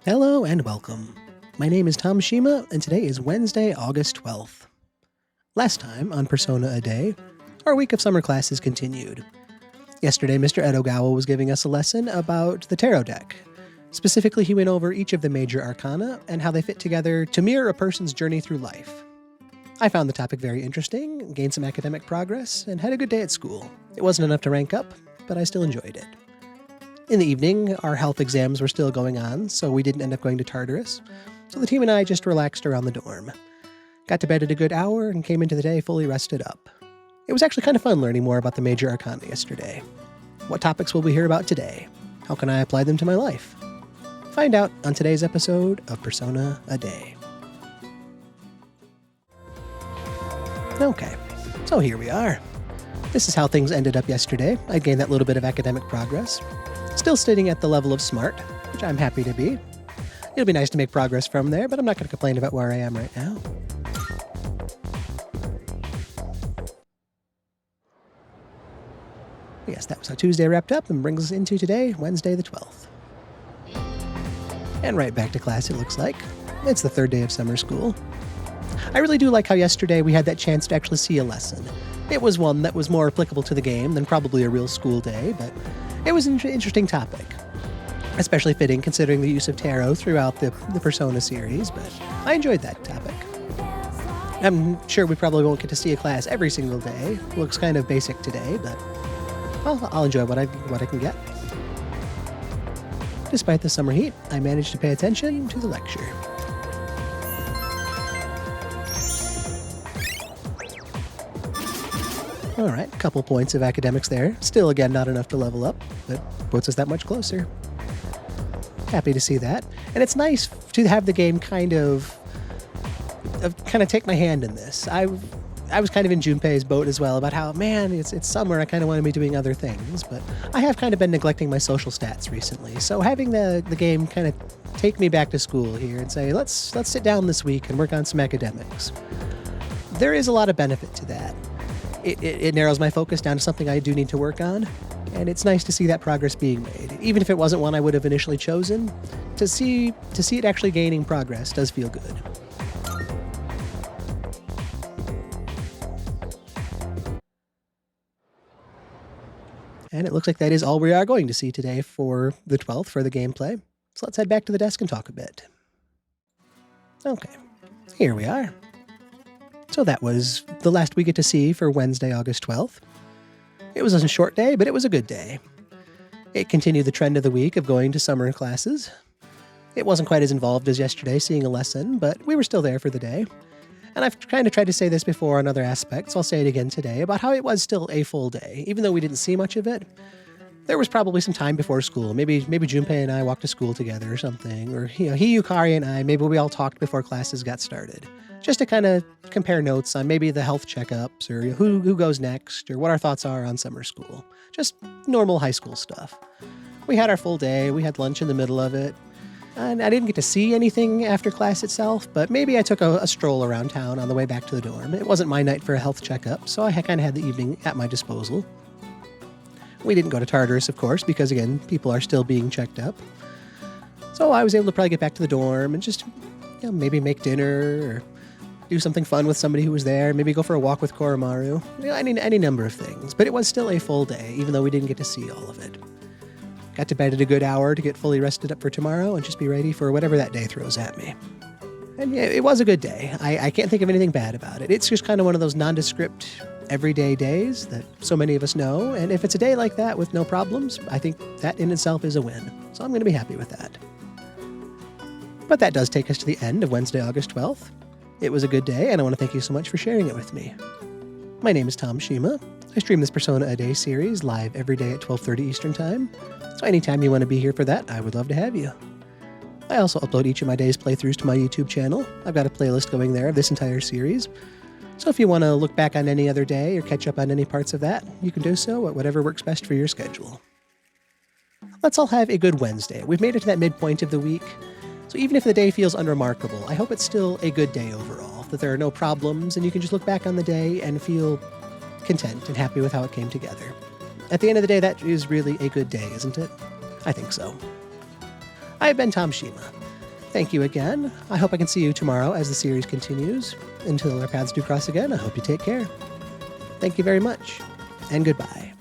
Hello and welcome. My name is Tom Shima, and today is Wednesday, August 12th. Last time on Persona A Day, our week of summer classes continued. Yesterday, Mr. Edogawa was giving us a lesson about the tarot deck. Specifically, he went over each of the major arcana and how they fit together to mirror a person's journey through life. I found the topic very interesting, gained some academic progress, and had a good day at school. It wasn't enough to rank up, but I still enjoyed it. In the evening, our health exams were still going on, so we didn't end up going to Tartarus, so the team and I just relaxed around the dorm. Got to bed at a good hour and came into the day fully rested up. It was actually kind of fun learning more about the Major Arcana yesterday. What topics will we hear about today? How can I apply them to my life? Find out on today's episode of Persona A Day. Okay, so here we are. This is how things ended up yesterday. I gained that little bit of academic progress. Still sitting at the level of smart, which I'm happy to be. It'll be nice to make progress from there, but I'm not going to complain about where I am right now. Yes, that was how Tuesday wrapped up and brings us into today, Wednesday the 12th. And right back to class, it looks like. It's the third day of summer school. I really do like how yesterday we had that chance to actually see a lesson. It was one that was more applicable to the game than probably a real school day, but it was an interesting topic. Especially fitting considering the use of tarot throughout the Persona series, but I enjoyed that topic. I'm sure we probably won't get to see a class every single day. Looks kind of basic today, but I'll enjoy what I can get. Despite the summer heat, I managed to pay attention to the lecture. All right, a couple points of academics there. Still, again, not enough to level up, but puts us that much closer. Happy to see that. And it's nice to have the game kind of take my hand in this. I was kind of in Junpei's boat as well about how, man, it's summer, I kind of want to be doing other things, but I have kind of been neglecting my social stats recently. So having the game kind of take me back to school here and say, let's sit down this week and work on some academics. There is a lot of benefit to that. It narrows my focus down to something I do need to work on, and it's nice to see that progress being made. Even if it wasn't one I would have initially chosen, to see it actually gaining progress does feel good. And it looks like that is all we are going to see today for the 12th for the gameplay. So let's head back to the desk and talk a bit. Okay, here we are. So that was the last we get to see for Wednesday, August 12th. It was a short day, but it was a good day. It continued the trend of the week of going to summer classes. It wasn't quite as involved as yesterday seeing a lesson, but we were still there for the day. And I've kind of tried to say this before on other aspects, I'll say it again today, about how it was still a full day. Even though we didn't see much of it, there was probably some time before school. Maybe Junpei and I walked to school together or something, or he, Yukari and I, maybe we all talked before classes got started. Just to kind of compare notes on maybe the health checkups or who goes next or what our thoughts are on summer school. Just normal high school stuff. We had our full day, we had lunch in the middle of it, and I didn't get to see anything after class itself, but maybe I took a stroll around town on the way back to the dorm. It wasn't my night for a health checkup, so I kind of had the evening at my disposal. We didn't go to Tartarus, of course, because again, people are still being checked up. So I was able to probably get back to the dorm and just maybe make dinner or do something fun with somebody who was there, maybe go for a walk with Koromaru, any number of things. But it was still a full day, even though we didn't get to see all of it. Got to bed at a good hour to get fully rested up for tomorrow and just be ready for whatever that day throws at me. And yeah, it was a good day. I can't think of anything bad about it. It's just kind of one of those nondescript, everyday days that so many of us know. And if it's a day like that with no problems, I think that in itself is a win. So I'm going to be happy with that. But that does take us to the end of Wednesday, August 12th. It was a good day, and I want to thank you so much for sharing it with me. My name is Tom Shima. I stream this Persona A Day series live every day at 12:30 Eastern Time, so anytime you want to be here for that, I would love to have you. I also upload each of my day's playthroughs to my YouTube channel. I've got a playlist going there of this entire series, so if you want to look back on any other day or catch up on any parts of that, you can do so at whatever works best for your schedule. Let's all have a good Wednesday. We've made it to that midpoint of the week. So even if the day feels unremarkable, I hope it's still a good day overall, that there are no problems and you can just look back on the day and feel content and happy with how it came together. At the end of the day, that is really a good day, isn't it? I think so. I've been Tom Shima. Thank you again. I hope I can see you tomorrow as the series continues. Until our paths do cross again, I hope you take care. Thank you very much, and goodbye.